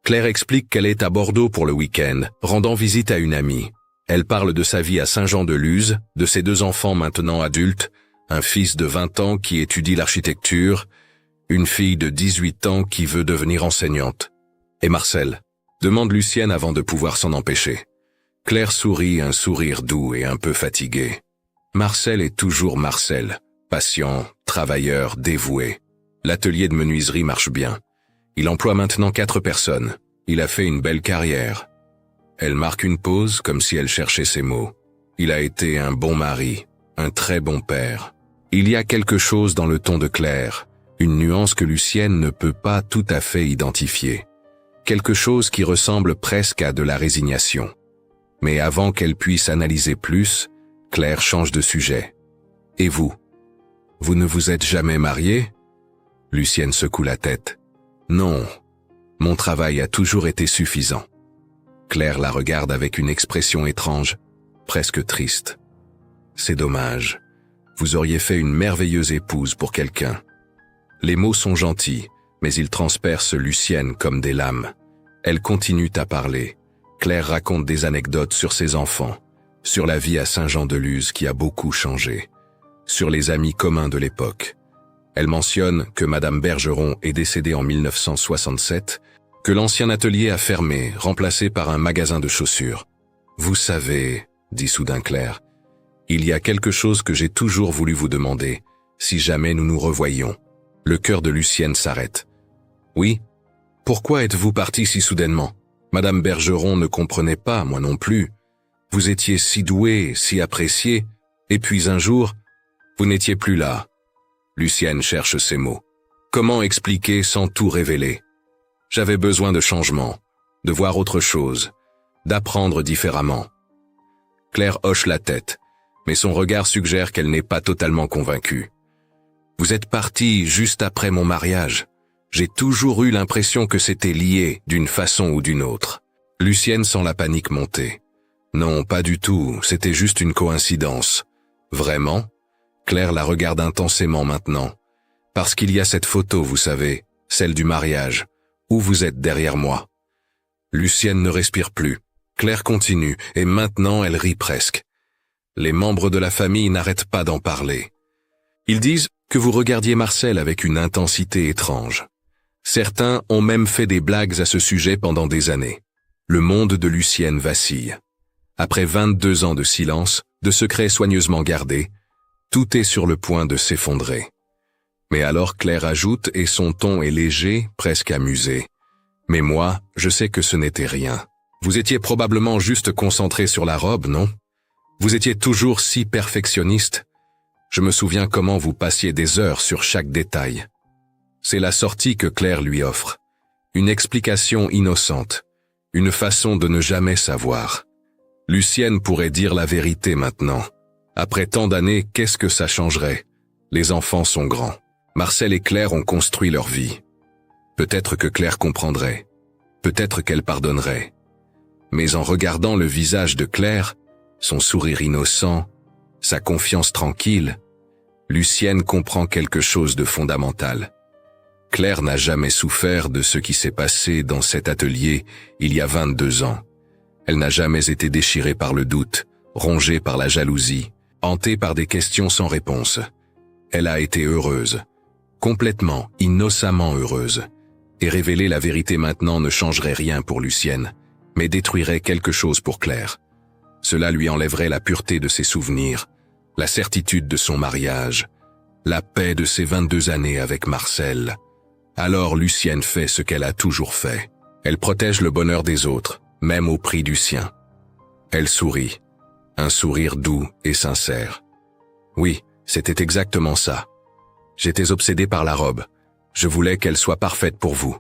Claire explique qu'elle est à Bordeaux pour le week-end, rendant visite à une amie. Elle parle de sa vie à Saint-Jean-de-Luz, de ses 2 enfants maintenant adultes, un fils de 20 ans qui étudie l'architecture, une fille de 18 ans qui veut devenir enseignante. Et Marcel? Demande Lucienne avant de pouvoir s'en empêcher. Claire sourit, un sourire doux et un peu fatigué. Marcel est toujours Marcel, patient, travailleur, dévoué. L'atelier de menuiserie marche bien. Il emploie maintenant 4 personnes. Il a fait une belle carrière. Elle marque une pause comme si elle cherchait ses mots. Il a été un bon mari, un très bon père. Il y a quelque chose dans le ton de Claire, une nuance que Lucienne ne peut pas tout à fait identifier. Quelque chose qui ressemble presque à de la résignation. Mais avant qu'elle puisse analyser plus, Claire change de sujet. « Et vous? Vous ne vous êtes jamais marié ?» Lucienne secoue la tête. « Non, mon travail a toujours été suffisant. » Claire la regarde avec une expression étrange, presque triste. « C'est dommage. Vous auriez fait une merveilleuse épouse pour quelqu'un. » Les mots sont gentils, mais ils transpercent Lucienne comme des lames. Elle continue à parler. Claire raconte des anecdotes sur ses enfants, sur la vie à Saint-Jean-de-Luz qui a beaucoup changé, sur les amis communs de l'époque. Elle mentionne que Madame Bergeron est décédée en 1967, que l'ancien atelier a fermé, remplacé par un magasin de chaussures. « Vous savez, » dit soudain Claire, « il y a quelque chose que j'ai toujours voulu vous demander, si jamais nous nous revoyions. » Le cœur de Lucienne s'arrête. « Oui? Pourquoi êtes-vous partie si soudainement? Madame Bergeron ne comprenait pas, moi non plus. Vous étiez si douée, si appréciée, et puis un jour, vous n'étiez plus là. » Lucienne cherche ses mots. Comment expliquer sans tout révéler? J'avais besoin de changement, de voir autre chose, d'apprendre différemment. Claire hoche la tête, mais son regard suggère qu'elle n'est pas totalement convaincue. Vous êtes partie juste après mon mariage. J'ai toujours eu l'impression que c'était lié d'une façon ou d'une autre. Lucienne sent la panique monter. Non, pas du tout, c'était juste une coïncidence. Vraiment? Claire la regarde intensément maintenant. Parce qu'il y a cette photo, vous savez, celle du mariage, où vous êtes derrière moi. Lucienne ne respire plus. Claire continue, et maintenant elle rit presque. Les membres de la famille n'arrêtent pas d'en parler. Ils disent que vous regardiez Marcel avec une intensité étrange. Certains ont même fait des blagues à ce sujet pendant des années. Le monde de Lucienne vacille. Après 22 ans de silence, de secrets soigneusement gardés, tout est sur le point de s'effondrer. Mais alors Claire ajoute, et son ton est léger, presque amusé. Mais moi, je sais que ce n'était rien. Vous étiez probablement juste concentré sur la robe, non? Vous étiez toujours si perfectionniste. Je me souviens comment vous passiez des heures sur chaque détail. C'est la sortie que Claire lui offre. Une explication innocente. Une façon de ne jamais savoir. Lucienne pourrait dire la vérité maintenant. Après tant d'années, qu'est-ce que ça changerait? Les enfants sont grands. Marcel et Claire ont construit leur vie. Peut-être que Claire comprendrait. Peut-être qu'elle pardonnerait. Mais en regardant le visage de Claire, son sourire innocent, sa confiance tranquille, Lucienne comprend quelque chose de fondamental. Claire n'a jamais souffert de ce qui s'est passé dans cet atelier il y a 22 ans. Elle n'a jamais été déchirée par le doute, rongée par la jalousie, hantée par des questions sans réponse. Elle a été heureuse, complètement, innocemment heureuse. Et révéler la vérité maintenant ne changerait rien pour Lucienne, mais détruirait quelque chose pour Claire. Cela lui enlèverait la pureté de ses souvenirs, la certitude de son mariage, la paix de ses 22 années avec Marcel. Alors Lucienne fait ce qu'elle a toujours fait. Elle protège le bonheur des autres, même au prix du sien. Elle sourit, un sourire doux et sincère. Oui, c'était exactement ça. J'étais obsédé par la robe. Je voulais qu'elle soit parfaite pour vous.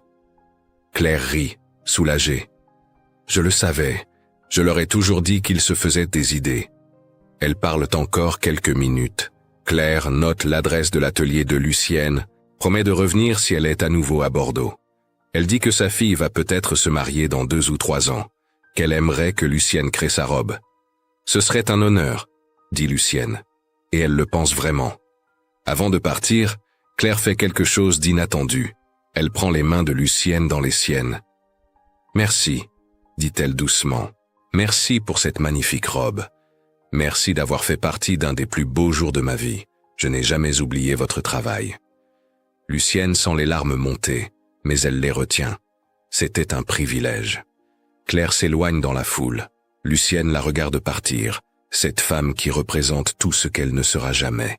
Claire rit, soulagée. Je le savais. Je leur ai toujours dit qu'ils se faisaient des idées. Elles parlent encore quelques minutes. Claire note l'adresse de l'atelier de Lucienne, promet de revenir si elle est à nouveau à Bordeaux. Elle dit que sa fille va peut-être se marier dans 2 ou 3 ans, qu'elle aimerait que Lucienne crée sa robe. Ce serait un honneur, dit Lucienne, et elle le pense vraiment. Avant de partir, Claire fait quelque chose d'inattendu. Elle prend les mains de Lucienne dans les siennes. « Merci », dit-elle doucement. « Merci pour cette magnifique robe. Merci d'avoir fait partie d'un des plus beaux jours de ma vie. Je n'ai jamais oublié votre travail. » Lucienne sent les larmes monter, mais elle les retient. C'était un privilège. Claire s'éloigne dans la foule. Lucienne la regarde partir, cette femme qui représente tout ce qu'elle ne sera jamais,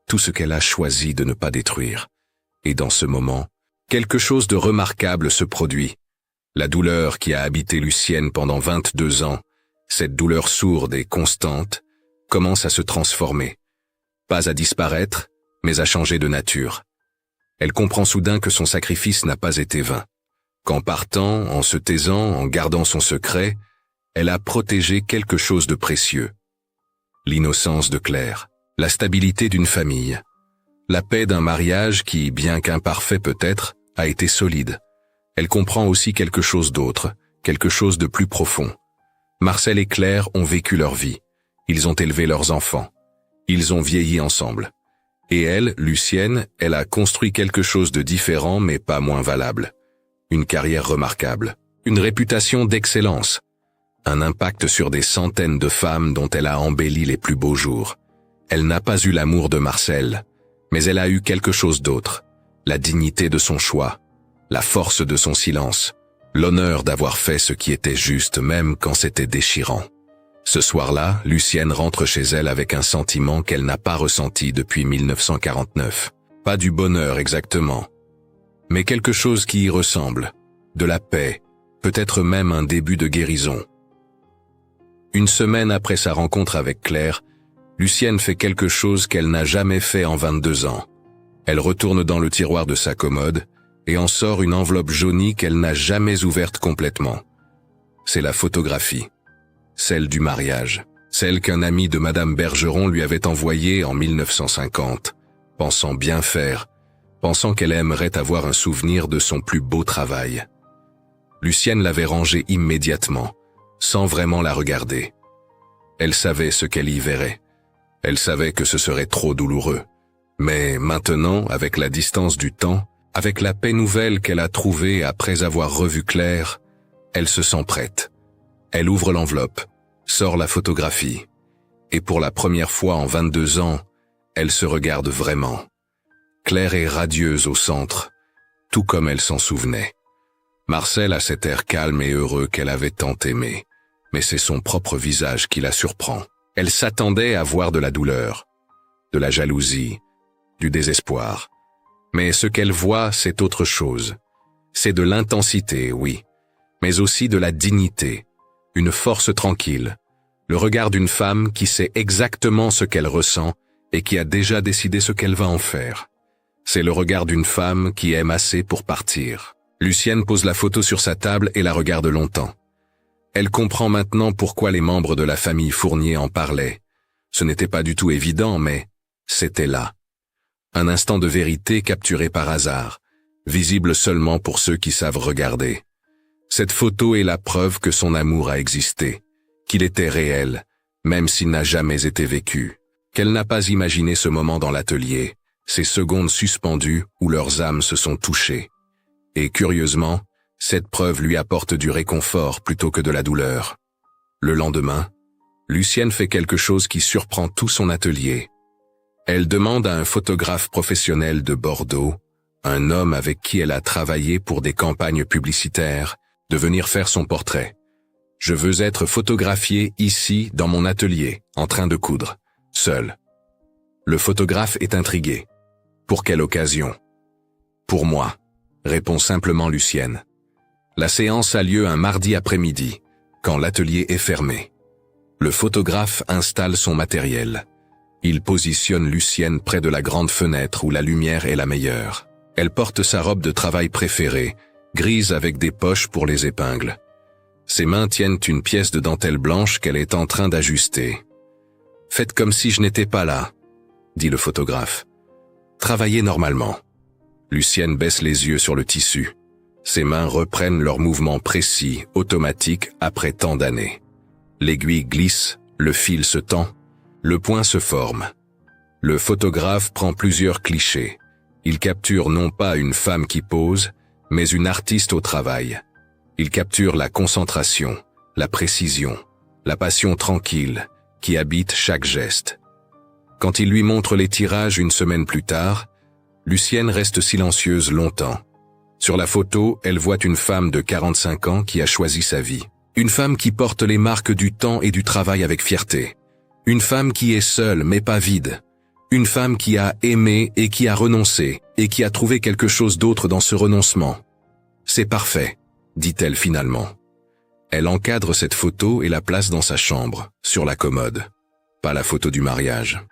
tout ce qu'elle a choisi de ne pas détruire. Et dans ce moment, quelque chose de remarquable se produit. La douleur qui a habité Lucienne pendant 22 ans, cette douleur sourde et constante, commence à se transformer. Pas à disparaître, mais à changer de nature. Elle comprend soudain que son sacrifice n'a pas été vain. Qu'en partant, en se taisant, en gardant son secret, elle a protégé quelque chose de précieux. L'innocence de Claire, la stabilité d'une famille, la paix d'un mariage qui, bien qu'imparfait peut-être, a été solide. Elle comprend aussi quelque chose d'autre, quelque chose de plus profond. Marcel et Claire ont vécu leur vie. Ils ont élevé leurs enfants. Ils ont vieilli ensemble. Et elle, Lucienne, elle a construit quelque chose de différent mais pas moins valable. Une carrière remarquable, une réputation d'excellence, un impact sur des centaines de femmes dont elle a embelli les plus beaux jours. Elle n'a pas eu l'amour de Marcel, mais elle a eu quelque chose d'autre, la dignité de son choix, la force de son silence, l'honneur d'avoir fait ce qui était juste même quand c'était déchirant. Ce soir-là, Lucienne rentre chez elle avec un sentiment qu'elle n'a pas ressenti depuis 1949. Pas du bonheur exactement, mais quelque chose qui y ressemble, de la paix, peut-être même un début de guérison. Une semaine après sa rencontre avec Claire, Lucienne fait quelque chose qu'elle n'a jamais fait en 22 ans. Elle retourne dans le tiroir de sa commode et en sort une enveloppe jaunie qu'elle n'a jamais ouverte complètement. C'est la photographie. Celle du mariage, celle qu'un ami de Madame Bergeron lui avait envoyée en 1950, pensant bien faire, pensant qu'elle aimerait avoir un souvenir de son plus beau travail. Lucienne l'avait rangée immédiatement, sans vraiment la regarder. Elle savait ce qu'elle y verrait. Elle savait que ce serait trop douloureux. Mais maintenant, avec la distance du temps, avec la paix nouvelle qu'elle a trouvée après avoir revu Claire, elle se sent prête. Elle ouvre l'enveloppe, sort la photographie. Et pour la première fois en 22 ans, elles se regardent vraiment. Claire et radieuse au centre, tout comme elle s'en souvenait. Marcel a cet air calme et heureux qu'elle avait tant aimé, mais c'est son propre visage qui la surprend. Elle s'attendait à voir de la douleur, de la jalousie, du désespoir. Mais ce qu'elle voit, c'est autre chose. C'est de l'intensité, oui, mais aussi de la dignité, une force tranquille, le regard d'une femme qui sait exactement ce qu'elle ressent et qui a déjà décidé ce qu'elle va en faire. C'est le regard d'une femme qui aime assez pour partir. Lucienne pose la photo sur sa table et la regarde longtemps. Elle comprend maintenant pourquoi les membres de la famille Fournier en parlaient. Ce n'était pas du tout évident, mais c'était là. Un instant de vérité capturé par hasard, visible seulement pour ceux qui savent regarder. Cette photo est la preuve que son amour a existé, qu'il était réel, même s'il n'a jamais été vécu, qu'elle n'a pas imaginé ce moment dans l'atelier, ces secondes suspendues où leurs âmes se sont touchées. Et curieusement, cette preuve lui apporte du réconfort plutôt que de la douleur. Le lendemain, Lucienne fait quelque chose qui surprend tout son atelier. Elle demande à un photographe professionnel de Bordeaux, un homme avec qui elle a travaillé pour des campagnes publicitaires, de venir faire son portrait. « Je veux être photographié ici, dans mon atelier, en train de coudre, seul. » Le photographe est intrigué. « Pour quelle occasion ?»« Pour moi », répond simplement Lucienne. La séance a lieu un mardi après-midi, quand l'atelier est fermé. Le photographe installe son matériel. Il positionne Lucienne près de la grande fenêtre où la lumière est la meilleure. Elle porte sa robe de travail préférée, grise avec des poches pour les épingles. Ses mains tiennent une pièce de dentelle blanche qu'elle est en train d'ajuster. « Faites comme si je n'étais pas là », dit le photographe. « Travaillez normalement. » Lucienne baisse les yeux sur le tissu. Ses mains reprennent leur mouvement précis, automatique, après tant d'années. L'aiguille glisse, le fil se tend, le point se forme. Le photographe prend plusieurs clichés. Il capture non pas une femme qui pose, mais une artiste au travail. Il capture la concentration, la précision, la passion tranquille qui habite chaque geste. Quand il lui montre les tirages une semaine plus tard, Lucienne reste silencieuse longtemps. Sur la photo, elle voit une femme de 45 ans qui a choisi sa vie. Une femme qui porte les marques du temps et du travail avec fierté. Une femme qui est seule mais pas vide. Une femme qui a aimé et qui a renoncé et qui a trouvé quelque chose d'autre dans ce renoncement. « C'est parfait », dit-elle finalement. Elle encadre cette photo et la place dans sa chambre, sur la commode. Pas la photo du mariage.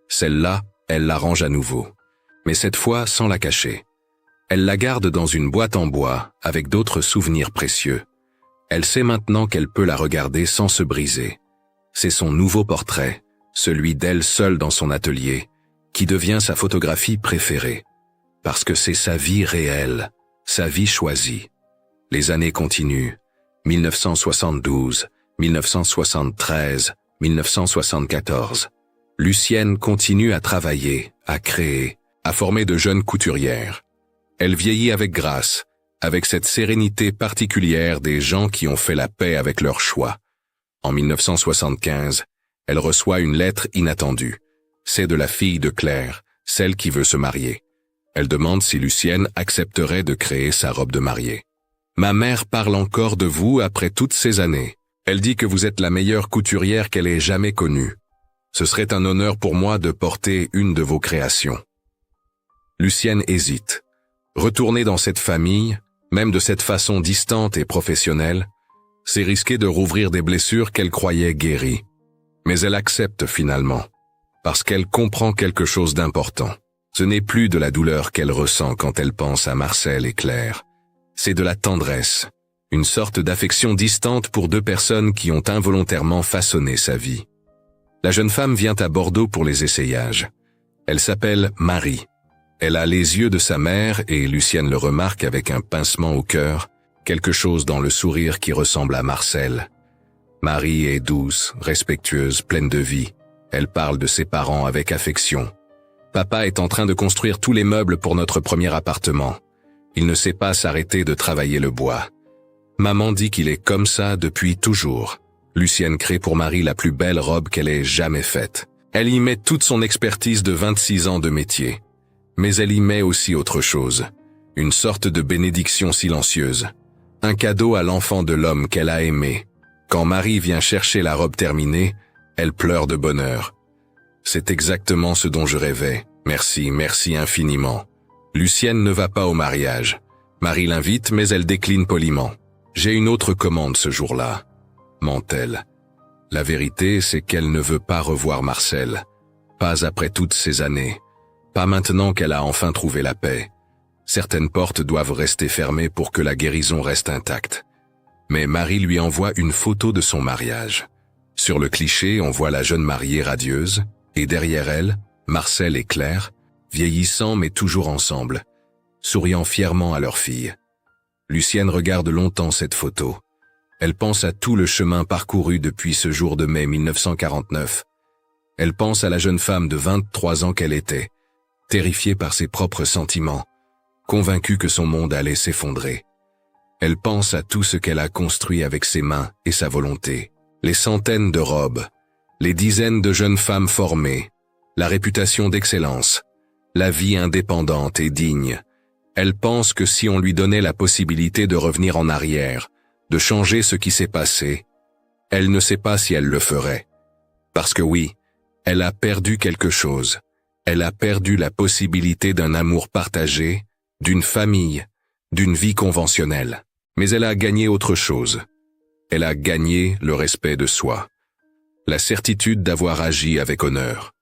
Celle-là, elle la range à nouveau. Mais cette fois sans la cacher. Elle la garde dans une boîte en bois avec d'autres souvenirs précieux. Elle sait maintenant qu'elle peut la regarder sans se briser. C'est son nouveau portrait, celui d'elle seule dans son atelier, qui devient sa photographie préférée. Parce que c'est sa vie réelle, sa vie choisie. Les années continuent. 1972, 1973, 1974. Lucienne continue à travailler, à créer, à former de jeunes couturières. Elle vieillit avec grâce, avec cette sérénité particulière des gens qui ont fait la paix avec leur choix. En 1975, elle reçoit une lettre inattendue. C'est de la fille de Claire, celle qui veut se marier. Elle demande si Lucienne accepterait de créer sa robe de mariée. « Ma mère parle encore de vous après toutes ces années. Elle dit que vous êtes la meilleure couturière qu'elle ait jamais connue. Ce serait un honneur pour moi de porter une de vos créations. » Lucienne hésite. Retourner dans cette famille, même de cette façon distante et professionnelle, c'est risquer de rouvrir des blessures qu'elle croyait guéries. Mais elle accepte finalement, parce qu'elle comprend quelque chose d'important. Ce n'est plus de la douleur qu'elle ressent quand elle pense à Marcel et Claire. C'est de la tendresse, une sorte d'affection distante pour deux personnes qui ont involontairement façonné sa vie. La jeune femme vient à Bordeaux pour les essayages. Elle s'appelle Marie. Elle a les yeux de sa mère et Lucienne le remarque avec un pincement au cœur, quelque chose dans le sourire qui ressemble à Marcel. Marie est douce, respectueuse, pleine de vie. Elle parle de ses parents avec affection. Papa est en train de construire tous les meubles pour notre premier appartement. Il ne sait pas s'arrêter de travailler le bois. Maman dit qu'il est comme ça depuis toujours. Lucienne crée pour Marie la plus belle robe qu'elle ait jamais faite. Elle y met toute son expertise de 26 ans de métier. Mais elle y met aussi autre chose. Une sorte de bénédiction silencieuse. Un cadeau à l'enfant de l'homme qu'elle a aimé. Quand Marie vient chercher la robe terminée, elle pleure de bonheur. C'est exactement ce dont je rêvais. Merci, merci infiniment. Lucienne ne va pas au mariage. Marie l'invite, mais elle décline poliment. J'ai une autre commande ce jour-là, ment-elle. La vérité, c'est qu'elle ne veut pas revoir Marcel. Pas après toutes ces années. Pas maintenant qu'elle a enfin trouvé la paix. Certaines portes doivent rester fermées pour que la guérison reste intacte. Mais Marie lui envoie une photo de son mariage. Sur le cliché, on voit la jeune mariée radieuse, et derrière elle, Marcel et Claire, vieillissants mais toujours ensemble, souriant fièrement à leur fille. Lucienne regarde longtemps cette photo. Elle pense à tout le chemin parcouru depuis ce jour de mai 1949. Elle pense à la jeune femme de 23 ans qu'elle était, terrifiée par ses propres sentiments, convaincue que son monde allait s'effondrer. Elle pense à tout ce qu'elle a construit avec ses mains et sa volonté. Les centaines de robes, les dizaines de jeunes femmes formées, la réputation d'excellence, la vie indépendante et digne. Elle pense que si on lui donnait la possibilité de revenir en arrière, de changer ce qui s'est passé, elle ne sait pas si elle le ferait. Parce que oui, elle a perdu quelque chose. Elle a perdu la possibilité d'un amour partagé, d'une famille, d'une vie conventionnelle. Mais elle a gagné autre chose. Elle a gagné le respect de soi. La certitude d'avoir agi avec honneur.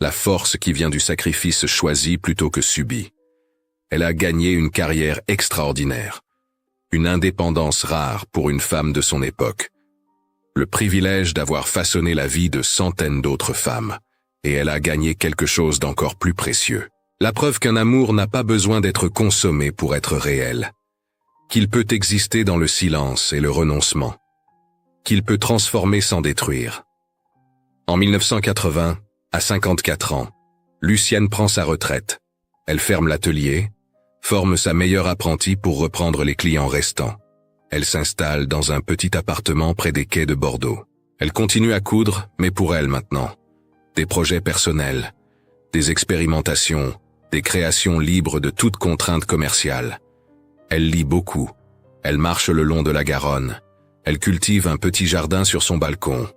La force qui vient du sacrifice choisi plutôt que subi. Elle a gagné une carrière extraordinaire. Une indépendance rare pour une femme de son époque. Le privilège d'avoir façonné la vie de centaines d'autres femmes. Et elle a gagné quelque chose d'encore plus précieux. La preuve qu'un amour n'a pas besoin d'être consommé pour être réel. Qu'il peut exister dans le silence et le renoncement. Qu'il peut transformer sans détruire. En 1980, à 54 ans, Lucienne prend sa retraite. Elle ferme l'atelier, forme sa meilleure apprentie pour reprendre les clients restants. Elle s'installe dans un petit appartement près des quais de Bordeaux. Elle continue à coudre, mais pour elle maintenant. Des projets personnels, des expérimentations, des créations libres de toute contrainte commerciale. Elle lit beaucoup. Elle marche le long de la Garonne. Elle cultive un petit jardin sur son balcon.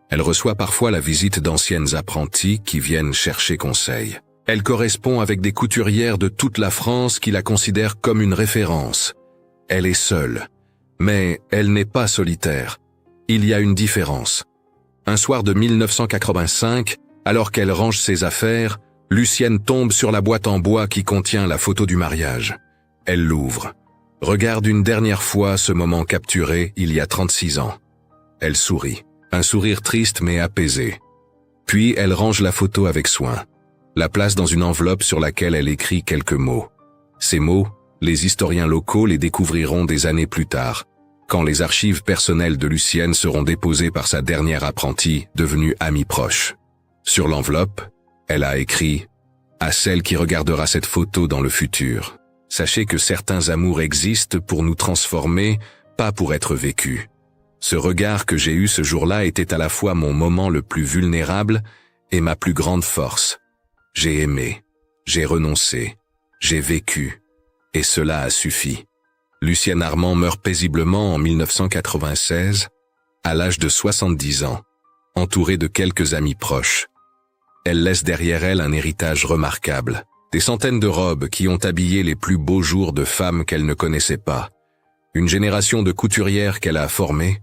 Elle reçoit parfois la visite d'anciennes apprenties qui viennent chercher conseil. Elle correspond avec des couturières de toute la France qui la considèrent comme une référence. Elle est seule. Mais elle n'est pas solitaire. Il y a une différence. Un soir de 1985, alors qu'elle range ses affaires, Lucienne tombe sur la boîte en bois qui contient la photo du mariage. Elle l'ouvre. Regarde une dernière fois ce moment capturé il y a 36 ans. Elle sourit. Un sourire triste mais apaisé. Puis elle range la photo avec soin. La place dans une enveloppe sur laquelle elle écrit quelques mots. Ces mots, les historiens locaux les découvriront des années plus tard, quand les archives personnelles de Lucienne seront déposées par sa dernière apprentie, devenue amie proche. Sur l'enveloppe, elle a écrit « À celle qui regardera cette photo dans le futur, sachez que certains amours existent pour nous transformer, pas pour être vécus. Ce regard que j'ai eu ce jour-là était à la fois mon moment le plus vulnérable et ma plus grande force. J'ai aimé, j'ai renoncé, j'ai vécu, et cela a suffi. » Lucienne Armand meurt paisiblement en 1996, à l'âge de 70 ans, entourée de quelques amis proches. Elle laisse derrière elle un héritage remarquable, des centaines de robes qui ont habillé les plus beaux jours de femmes qu'elle ne connaissait pas, une génération de couturières qu'elle a formées,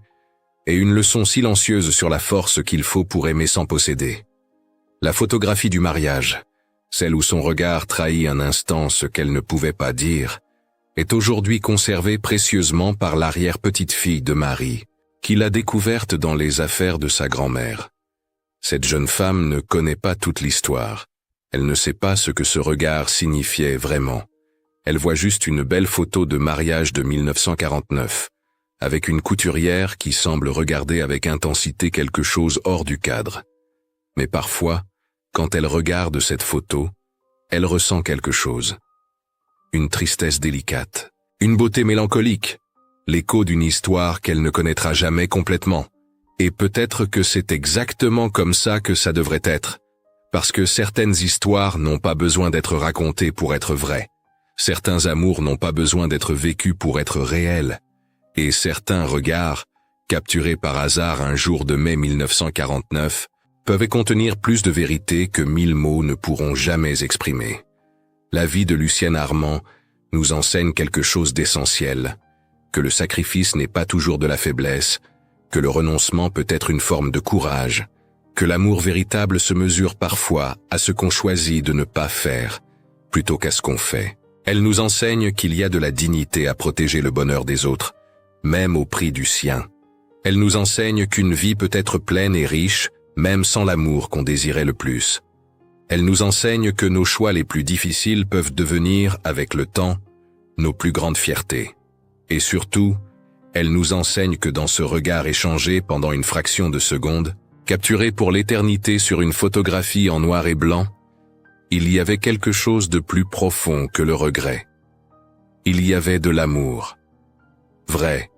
et une leçon silencieuse sur la force qu'il faut pour aimer sans posséder. La photographie du mariage, celle où son regard trahit un instant ce qu'elle ne pouvait pas dire, est aujourd'hui conservée précieusement par l'arrière-petite-fille de Marie, qui l'a découverte dans les affaires de sa grand-mère. Cette jeune femme ne connaît pas toute l'histoire. Elle ne sait pas ce que ce regard signifiait vraiment. Elle voit juste une belle photo de mariage de 1949, avec une couturière qui semble regarder avec intensité quelque chose hors du cadre. Mais parfois, quand elle regarde cette photo, elle ressent quelque chose. Une tristesse délicate, une beauté mélancolique, l'écho d'une histoire qu'elle ne connaîtra jamais complètement. Et peut-être que c'est exactement comme ça que ça devrait être, Parce que certaines histoires n'ont pas besoin d'être racontées pour être vraies. Certains amours n'ont pas besoin d'être vécus pour être réels. Et certains regards, capturés par hasard un jour de mai 1949, peuvent contenir plus de vérité que 1000 mots ne pourront jamais exprimer. La vie de Lucienne Armand nous enseigne quelque chose d'essentiel, que le sacrifice n'est pas toujours de la faiblesse, que le renoncement peut être une forme de courage, que l'amour véritable se mesure parfois à ce qu'on choisit de ne pas faire, plutôt qu'à ce qu'on fait. Elle nous enseigne qu'il y a de la dignité à protéger le bonheur des autres, même au prix du sien. Elle nous enseigne qu'une vie peut être pleine et riche, même sans l'amour qu'on désirait le plus. Elle nous enseigne que nos choix les plus difficiles peuvent devenir, avec le temps, nos plus grandes fiertés. Et surtout, elle nous enseigne que dans ce regard échangé pendant une fraction de seconde, capturé pour l'éternité sur une photographie en noir et blanc, il y avait quelque chose de plus profond que le regret. Il y avait de l'amour. Vrai,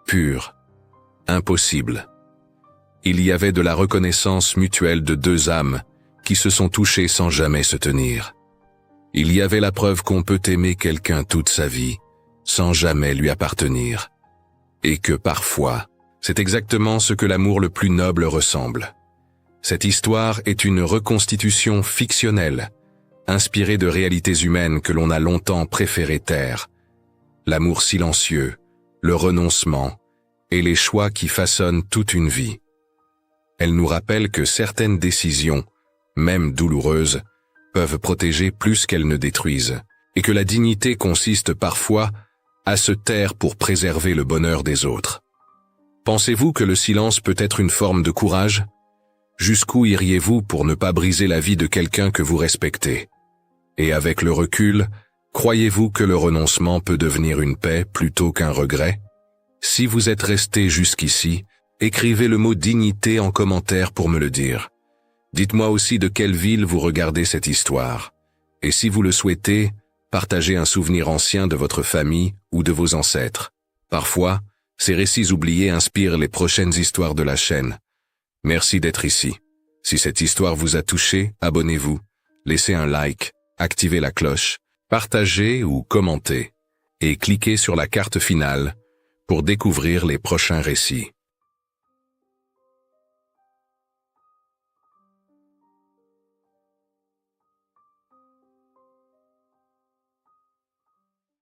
pur, impossible. Il y avait de la reconnaissance mutuelle de deux âmes qui se sont touchées sans jamais se tenir. Il y avait la preuve qu'on peut aimer quelqu'un toute sa vie, sans jamais lui appartenir. Et que parfois, c'est exactement ce que l'amour le plus noble ressemble. Cette histoire est une reconstitution fictionnelle, inspirée de réalités humaines que l'on a longtemps préféré taire. L'amour silencieux, le renoncement et les choix qui façonnent toute une vie. Elle nous rappelle que certaines décisions, même douloureuses, peuvent protéger plus qu'elles ne détruisent, et que la dignité consiste parfois à se taire pour préserver le bonheur des autres. Pensez-vous que le silence peut être une forme de courage? Jusqu'où iriez-vous pour ne pas briser la vie de quelqu'un que vous respectez? Et avec le recul, croyez-vous que le renoncement peut devenir une paix plutôt qu'un regret? Si vous êtes resté jusqu'ici, écrivez le mot dignité en commentaire pour me le dire. Dites-moi aussi de quelle ville vous regardez cette histoire. Et si vous le souhaitez, partagez un souvenir ancien de votre famille ou de vos ancêtres. Parfois, ces récits oubliés inspirent les prochaines histoires de la chaîne. Merci d'être ici. Si cette histoire vous a touché, abonnez-vous, laissez un like, activez la cloche, partagez ou commentez, et cliquez sur la carte finale pour découvrir les prochains récits.